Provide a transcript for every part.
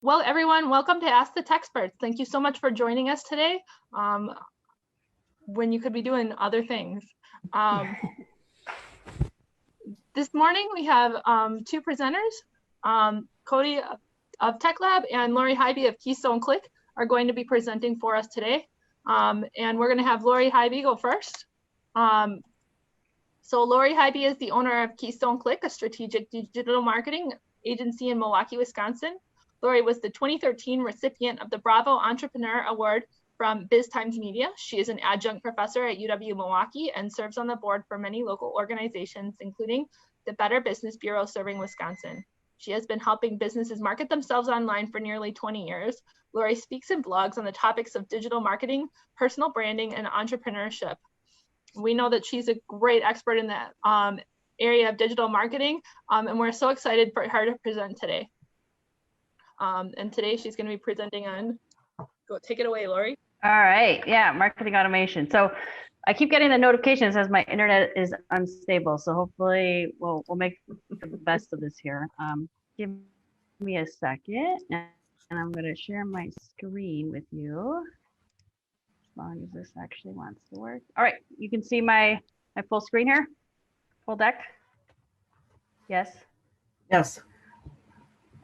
Well, everyone, welcome to Ask the Techsperts. Thank you so much for joining us today when you could be doing other things. This morning we have two presenters, Cody of Tech Lab and Lori Highby of Keystone Click are going to be presenting for us today. And we're going to have Lori Highby go first. So Lori Highby is the owner of Keystone Click, a strategic digital marketing agency in Milwaukee, Wisconsin. Lori was the 2013 recipient of the Bravo Entrepreneur Award from Biz Times Media. She is an adjunct professor at UW Milwaukee and serves on the board for many local organizations, including the Better Business Bureau serving Wisconsin. She has been helping businesses market themselves online for nearly 20 years. Lori speaks and blogs on the topics of digital marketing, personal branding, and entrepreneurship. We know that she's a great expert in that area of digital marketing, and we're so excited for her to present today. And today she's going to be presenting on, go take it away, Lori. All right, yeah, marketing automation. So I keep getting the notifications as my internet is unstable. So hopefully we'll make the best of this here. Give me a second and I'm going to share my screen with you. As long as this actually wants to work. All right, you can see my full screen here, full deck. Yes? Yes.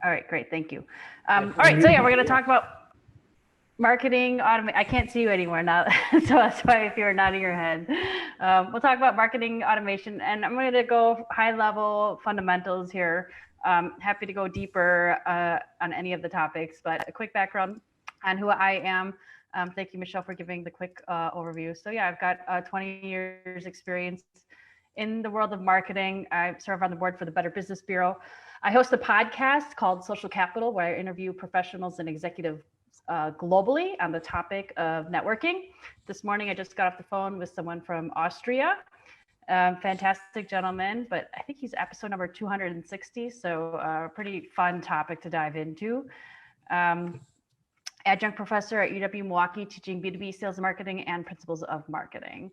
All right, great, thank you. All right, so yeah, we're going to talk about marketing automation. I can't see you anymore now, so that's why if you're nodding your head. We'll talk about marketing automation, and I'm going to go high level fundamentals here. Happy to go deeper on any of the topics, but a quick background on who I am. Thank you, Michelle, for giving the quick overview. So yeah, I've got 20 years experience in the world of marketing. I serve on the board for the Better Business Bureau. I host a podcast called Social Capital, where I interview professionals and executives globally on the topic of networking. This morning, I just got off the phone with someone from Austria. Fantastic gentleman, but I think he's episode number 260. So a pretty fun topic to dive into. Adjunct professor at UW Milwaukee, teaching B2B sales and marketing and principles of marketing.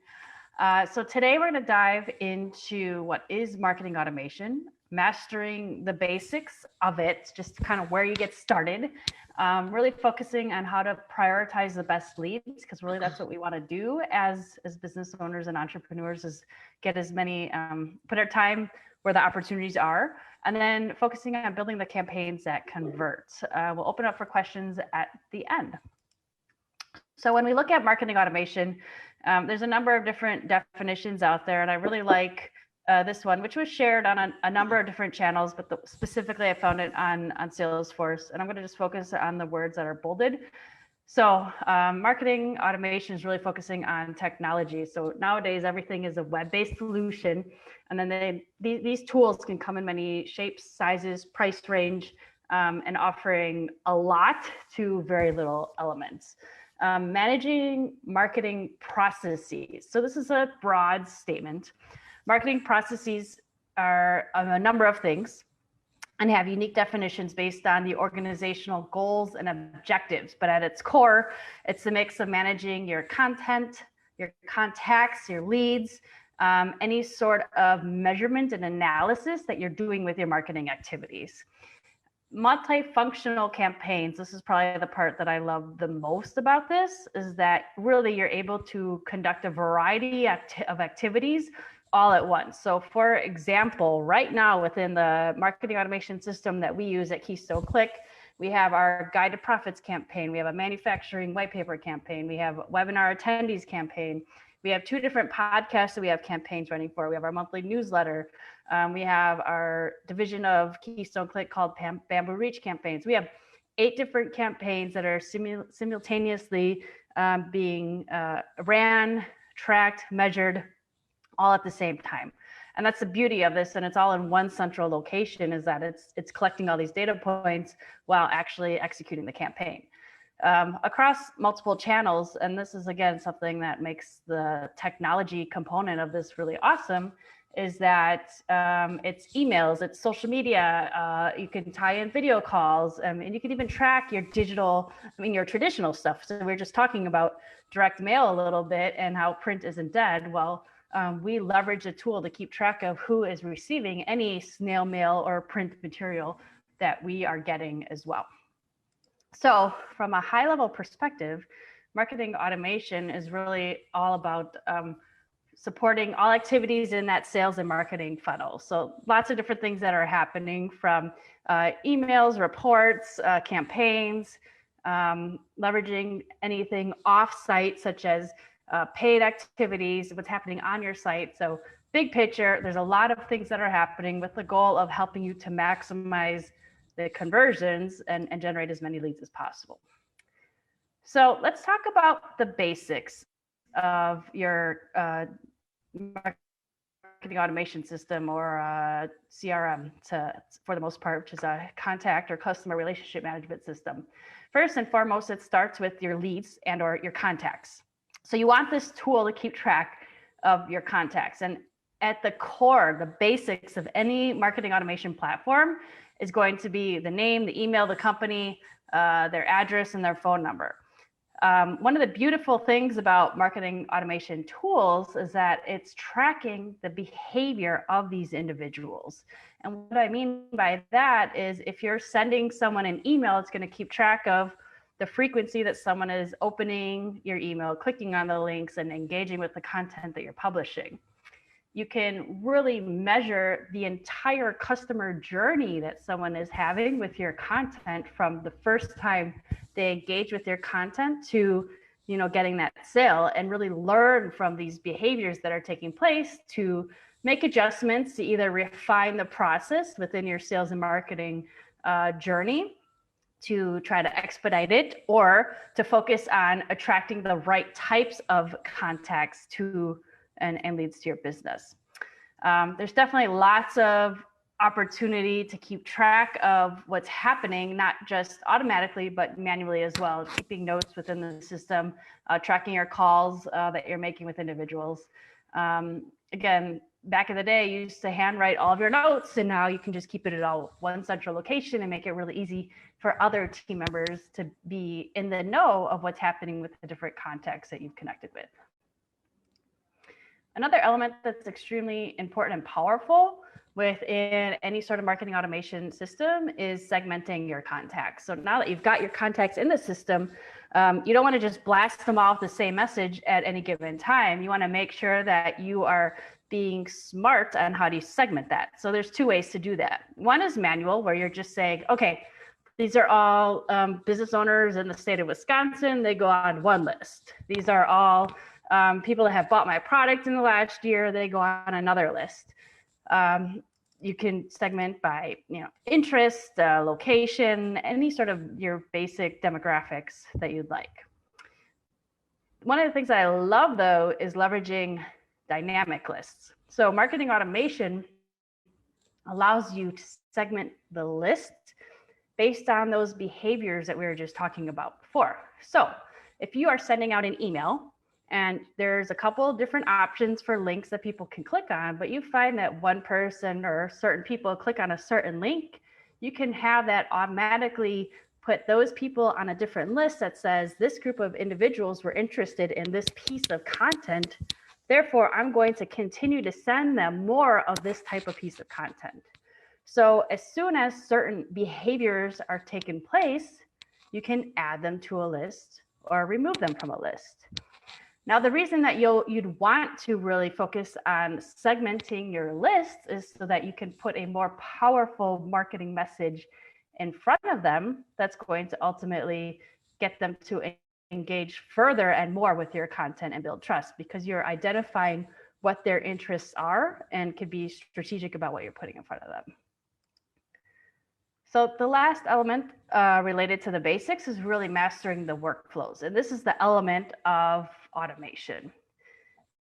So today we're going to dive into what is marketing automation, mastering the basics of it, just kind of where you get started, really focusing on how to prioritize the best leads, because really that's what we want to do as business owners and entrepreneurs, is get as many, put our time where the opportunities are, and then focusing on building the campaigns that convert. We'll open up for questions at the end. So when we look at marketing automation, there's a number of different definitions out there, and I really like this one, which was shared on a number of different channels, but specifically I found it on Salesforce, and I'm going to just focus on the words that are bolded. So marketing automation is really focusing on technology. So nowadays everything is a web-based solution, and then these tools can come in many shapes, sizes, price range, and offering a lot to very little elements. Managing marketing processes. So this is a broad statement. Marketing processes are a number of things and have unique definitions based on the organizational goals and objectives. But at its core, it's a mix of managing your content, your contacts, your leads, any sort of measurement and analysis that you're doing with your marketing activities. Multifunctional campaigns, this is probably the part that I love the most about this, is that really you're able to conduct a variety of activities all at once. So for example, right now within the marketing automation system that we use at Keystone Click, we have our Guide to Profits campaign, we have a manufacturing white paper campaign, we have a webinar attendees campaign, we have 2 different podcasts that we have campaigns running for, we have our monthly newsletter, we have our division of Keystone Click called Bamboo Reach campaigns. We have 8 different campaigns that are simultaneously being ran, tracked, measured, all at the same time. And that's the beauty of this, and it's all in one central location, is that it's collecting all these data points while actually executing the campaign. Across multiple channels, and this is again something that makes the technology component of this really awesome, is that it's emails, it's social media, you can tie in video calls, and you can even track your digital, your traditional stuff. So we're just talking about direct mail a little bit and how print isn't dead. Well, we leverage a tool to keep track of who is receiving any snail mail or print material that we are getting as well. So from a high level perspective, marketing automation is really all about supporting all activities in that sales and marketing funnel. So lots of different things that are happening, from emails, reports, campaigns, leveraging anything off-site, such as paid activities, what's happening on your site. So big picture, there's a lot of things that are happening with the goal of helping you to maximize the conversions and generate as many leads as possible. So let's talk about the basics of your marketing automation system, or CRM for the most part, which is a contact or customer relationship management system. First and foremost, it starts with your leads and or your contacts. So you want this tool to keep track of your contacts. And at the core, the basics of any marketing automation platform is going to be the name, the email, the company, their address, and their phone number. One of the beautiful things about marketing automation tools is that it's tracking the behavior of these individuals. And what I mean by that is, if you're sending someone an email, it's going to keep track of the frequency that someone is opening your email, clicking on the links, and engaging with the content that you're publishing. You can really measure the entire customer journey that someone is having with your content, from the first time they engage with your content to, getting that sale, and really learn from these behaviors that are taking place to make adjustments to either refine the process within your sales and marketing journey to try to expedite it, or to focus on attracting the right types of contacts to and leads to your business. There's definitely lots of opportunity to keep track of what's happening, not just automatically, but manually as well, keeping notes within the system, tracking your calls that you're making with individuals. Again, back in the day, you used to handwrite all of your notes, and now you can just keep it at all one central location and make it really easy for other team members to be in the know of what's happening with the different contacts that you've connected with. Another element that's extremely important and powerful within any sort of marketing automation system is segmenting your contacts. So now that you've got your contacts in the system, you don't want to just blast them all with the same message at any given time. You want to make sure that you are being smart on how do you segment that. So there's two ways to do that. One is manual, where you're just saying, okay, these are all business owners in the state of Wisconsin. They go on one list. These are all people that have bought my product in the last year. They go on another list. You can segment by, interest, location, any sort of your basic demographics that you'd like. One of the things that I love, though, is leveraging dynamic lists. So marketing automation allows you to segment the list based on those behaviors that we were just talking about before. So if you are sending out an email, and there's a couple of different options for links that people can click on, but you find that one person or certain people click on a certain link, you can have that automatically put those people on a different list that says this group of individuals were interested in this piece of content. Therefore, I'm going to continue to send them more of this type of piece of content. So as soon as certain behaviors are taking place, you can add them to a list or remove them from a list. Now, the reason that you'd want to really focus on segmenting your list is so that you can put a more powerful marketing message in front of them that's going to ultimately get them to engage further and more with your content and build trust, because you're identifying what their interests are and can be strategic about what you're putting in front of them. So the last element related to the basics is really mastering the workflows. And this is the element of automation.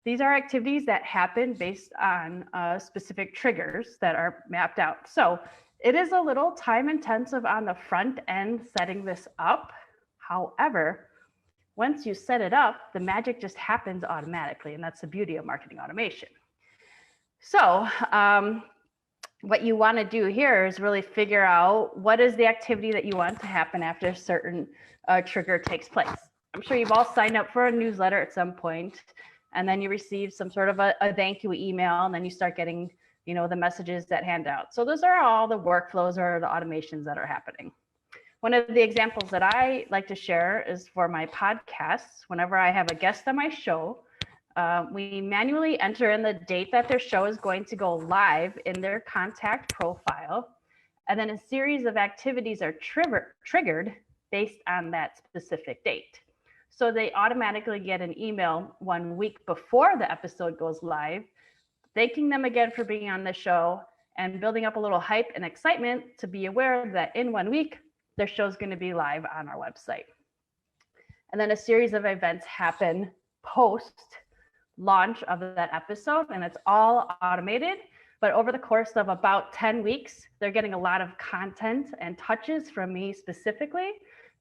These are activities that happen based on specific triggers that are mapped out. So it is a little time intensive on the front end setting this up. However, once you set it up, the magic just happens automatically. And that's the beauty of marketing automation. So what you want to do here is really figure out what is the activity that you want to happen after a certain trigger takes place. I'm sure you've all signed up for a newsletter at some point, and then you receive some sort of a thank you email, and then you start getting, the messages that hand out. So those are all the workflows or the automations that are happening. One of the examples that I like to share is for my podcasts. Whenever I have a guest on my show, we manually enter in the date that their show is going to go live in their contact profile. And then a series of activities are triggered based on that specific date. So they automatically get an email 1 week before the episode goes live, thanking them again for being on the show and building up a little hype and excitement to be aware that in 1 week, their show is going to be live on our website. And then a series of events happen post launch of that episode, and it's all automated. But over the course of about 10 weeks, they're getting a lot of content and touches from me specifically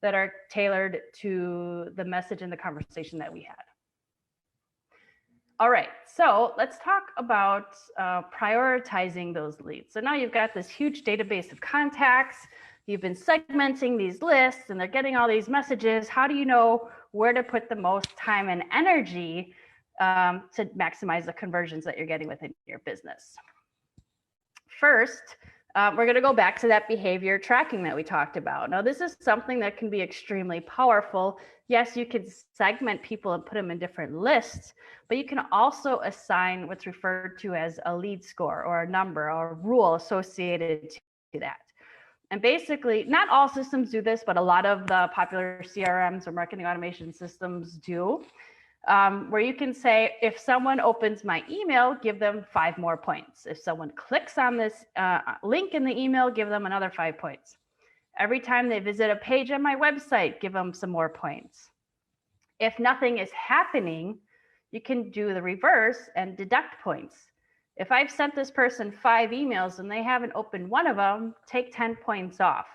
that are tailored to the message and the conversation that we had. All right, so let's talk about prioritizing those leads. So now you've got this huge database of contacts. You've been segmenting these lists and they're getting all these messages. How do you know where to put the most time and energy to maximize the conversions that you're getting within your business? First, we're going to go back to that behavior tracking that we talked about. Now, this is something that can be extremely powerful. Yes, you can segment people and put them in different lists, but you can also assign what's referred to as a lead score or a number or a rule associated to that. And basically, not all systems do this, but a lot of the popular CRMs or marketing automation systems do. Where you can say, if someone opens my email, give them 5 more points. If someone clicks on this link in the email, give them another 5 points. Every time they visit a page on my website, give them some more points. If nothing is happening, you can do the reverse and deduct points. If I've sent this person 5 emails and they haven't opened one of them, take 10 points off.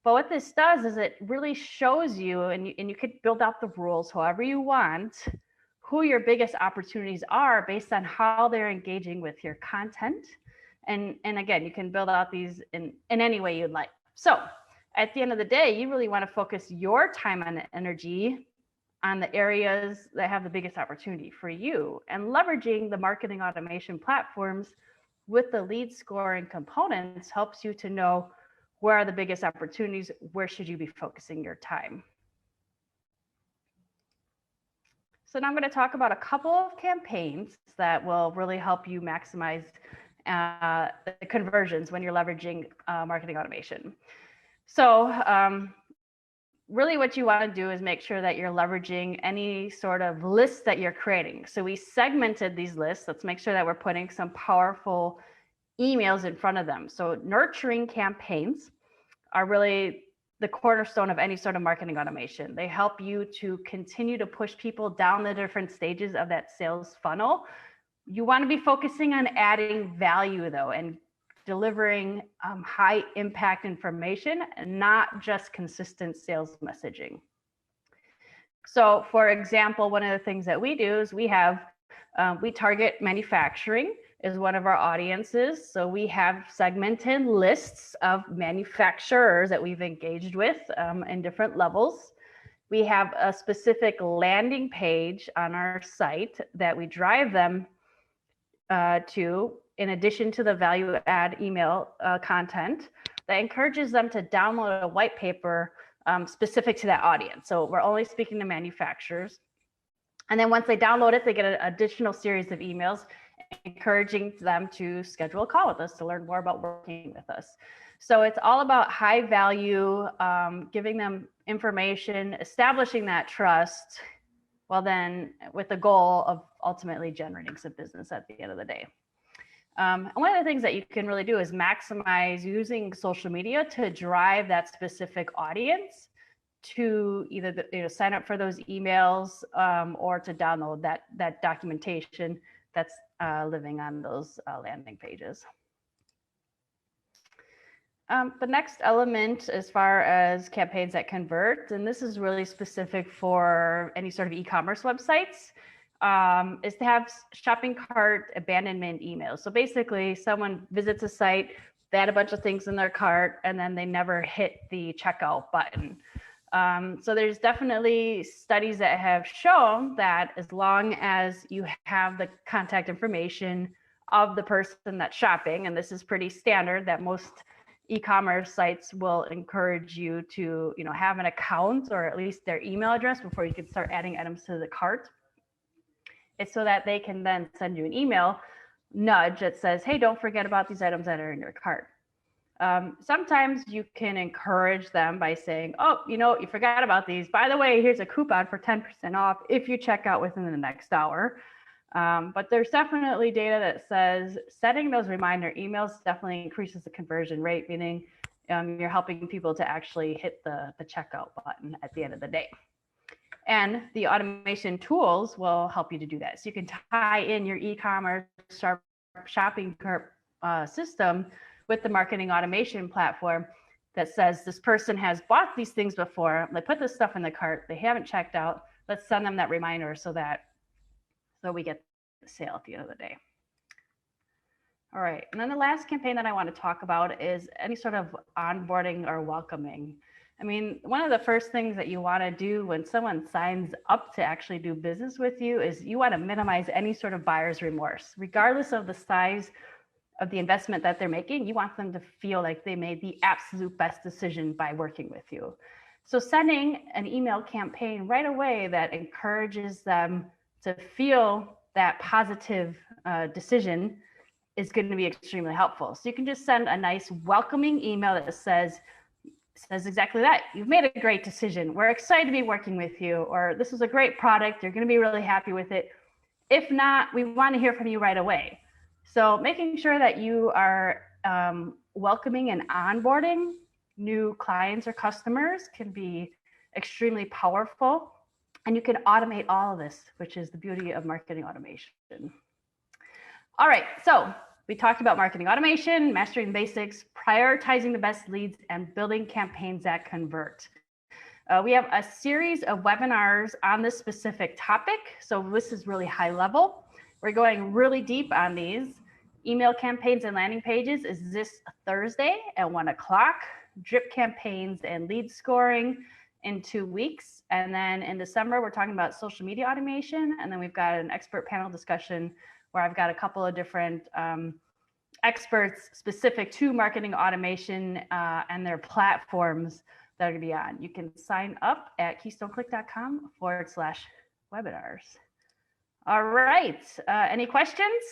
But what this does is it really shows you, and you could build out the rules however you want, who your biggest opportunities are based on how they're engaging with your content. And again, you can build out these in any way you'd like. So at the end of the day, you really want to focus your time and energy on the areas that have the biggest opportunity for you, and leveraging the marketing automation platforms with the lead scoring components helps you to know where are the biggest opportunities, where should you be focusing your time. So now I'm going to talk about a couple of campaigns that will really help you maximize the conversions when you're leveraging marketing automation. So really what you want to do is make sure that you're leveraging any sort of list that you're creating. So we segmented these lists. Let's make sure that we're putting some powerful emails in front of them. So nurturing campaigns are really the cornerstone of any sort of marketing automation. They help you to continue to push people down the different stages of that sales funnel. You want to be focusing on adding value though, and delivering high impact information, and not just consistent sales messaging. So for example, one of the things that we do is we target manufacturing is one of our audiences. So we have segmented lists of manufacturers that we've engaged with in different levels. We have a specific landing page on our site that we drive them to, in addition to the value add email content that encourages them to download a white paper specific to that audience. So we're only speaking to manufacturers. And then once they download it, they get an additional series of emails encouraging them to schedule a call with us to learn more about working with us. So it's all about high value, giving them information, establishing that trust, well then with the goal of ultimately generating some business at the end of the day. And one of the things that you can really do is maximize using social media to drive that specific audience to either sign up for those emails or to download that documentation that's living on those landing pages. The next element as far as campaigns that convert, and this is really specific for any sort of e-commerce websites, is to have shopping cart abandonment emails. So basically someone visits a site, they had a bunch of things in their cart, and then they never hit the checkout button. So there's definitely studies that have shown that as long as you have the contact information of the person that's shopping, and this is pretty standard that most e-commerce sites will encourage you to, have an account or at least their email address before you can start adding items to the cart. It's so that they can then send you an email nudge that says, hey, don't forget about these items that are in your cart. Sometimes you can encourage them by saying, oh, you forgot about these. By the way, here's a coupon for 10% off if you check out within the next hour. But there's definitely data that says setting those reminder emails definitely increases the conversion rate, meaning you're helping people to actually hit the checkout button at the end of the day. And the automation tools will help you to do that. So you can tie in your e-commerce shopping cart system with the marketing automation platform that says this person has bought these things before, they put this stuff in the cart, they haven't checked out, let's send them that reminder so we get the sale at the end of the day. All right, and then the last campaign that I want to talk about is any sort of onboarding or welcoming. I mean, one of the first things that you want to do when someone signs up to actually do business with you is you want to minimize any sort of buyer's remorse, regardless of the size of the investment that they're making. You want them to feel like they made the absolute best decision by working with you. So sending an email campaign right away that encourages them to feel that positive decision is going to be extremely helpful. So you can just send a nice welcoming email that says exactly that. You've made a great decision. We're excited to be working with you, or this is a great product. You're going to be really happy with it. If not, we want to hear from you right away. So making sure that you are welcoming and onboarding new clients or customers can be extremely powerful. And you can automate all of this, which is the beauty of marketing automation. All right, so we talked about marketing automation, mastering the basics, prioritizing the best leads, and building campaigns that convert. We have a series of webinars on this specific topic. So this is really high level. We're going really deep on these. Email campaigns and landing pages is this Thursday at 1 o'clock. Drip campaigns and lead scoring in 2 weeks. And then in December, we're talking about social media automation. And then we've got an expert panel discussion where I've got a couple of different experts specific to marketing automation and their platforms that are going to be on. You can sign up at keystoneclick.com/webinars. All right. Any questions?